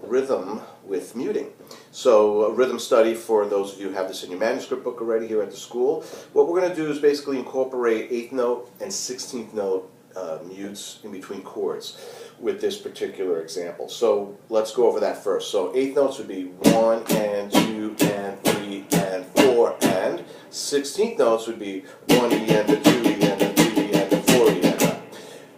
rhythm with muting. So a rhythm study, for those of you who have this in your manuscript book already here at the school, what we're going to do is basically incorporate 8th note and 16th note mutes in between chords with this particular example. So let's go over that first. So 8th notes would be 1 and 2 and 3 and 4 and. 16th notes would be 1 E and a 2 E and a 3 E and a 4 E and a.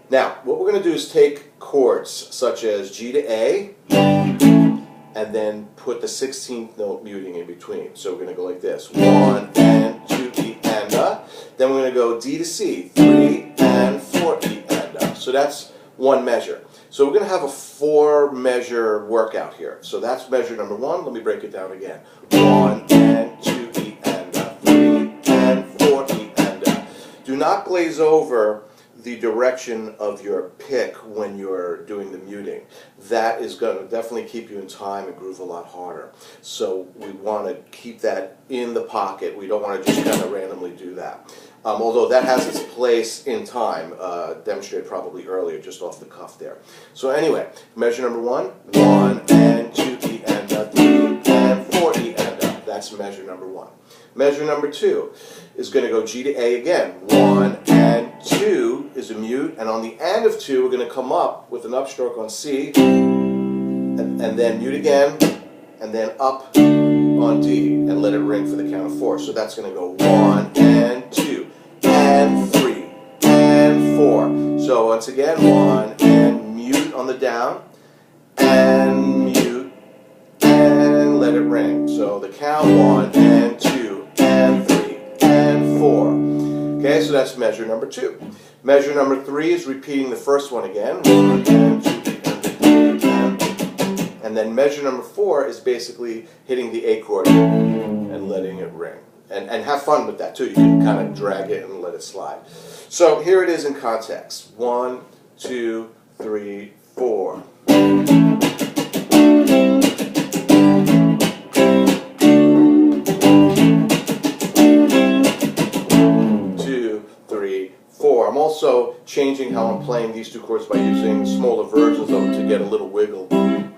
Now, what we're going to do is take chords such as G to A and then put the 16th note muting in between. So we're going to go like this: 1 and 2 E and a. Then we're going to go D to C, 3 and 4 E and a. So that's one measure. So we're going to have a 4-measure workout here. So that's measure number 1. Let me break it down again. 1 and 2 E and a, 3 and 4 E and a. Do not glaze over the direction of your pick when you're doing the muting. That is going to definitely keep you in time and groove a lot harder. So we want to keep that in the pocket. We don't want to just kind of randomly do that. Although that has its place in time, demonstrated probably earlier, just off the cuff there. So anyway, measure number 1, 1 and 2 E and a, 3 and 4 E and a. That's measure number 1. Measure number 2 is going to go G to A again. 1 and 2 is a mute, and on the end of 2 we're going to come up with an upstroke on C, and then mute again, and then up on D, and let it ring for the count of 4. So that's going to go 1 and 2 and 3 and 4. So once again, 1 and mute on the down, and mute, and let it ring. So the count: 1 and 2 and 3 and 4. Okay, so that's measure number 2. Measure number 3 is repeating the first one again. 1 and 2 and then measure number 4 is basically hitting the A chord and letting it ring. And have fun with that too. You can kind of drag it and let it slide. So here it is in context. 1, 2, 3, 4. 2, 3, 4. I'm also changing how I'm playing these 2 chords by using smaller versions of them to get a little wiggle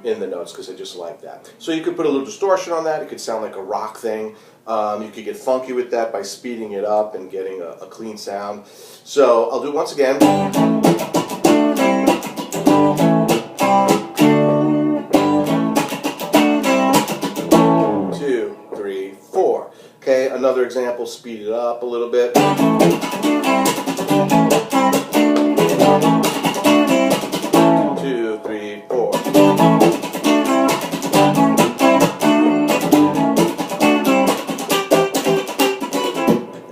in the notes, because I just like that. So you could put a little distortion on that. It could sound like a rock thing. You could get funky with that by speeding it up and getting a clean sound. So I'll do it once again. 2, 3, 4. Okay, another example, speed it up a little bit. 2, 3, 4.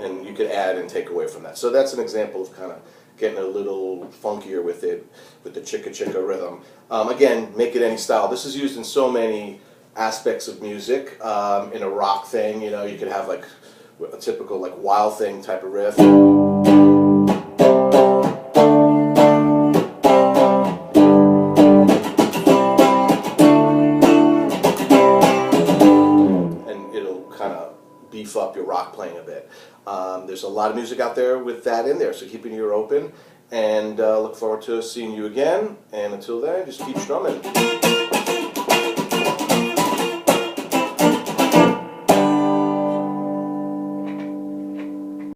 And you could add and take away from that. So that's an example of kind of getting a little funkier with it, with the chicka chicka rhythm. Again, make it any style. This is used in so many aspects of music. In a rock thing, you know, you could have like a typical like Wild Thing type of riff. Beef up your rock playing a bit. There's a lot of music out there with that in there, so keep your ear open, and look forward to seeing you again, and until then, just keep strumming.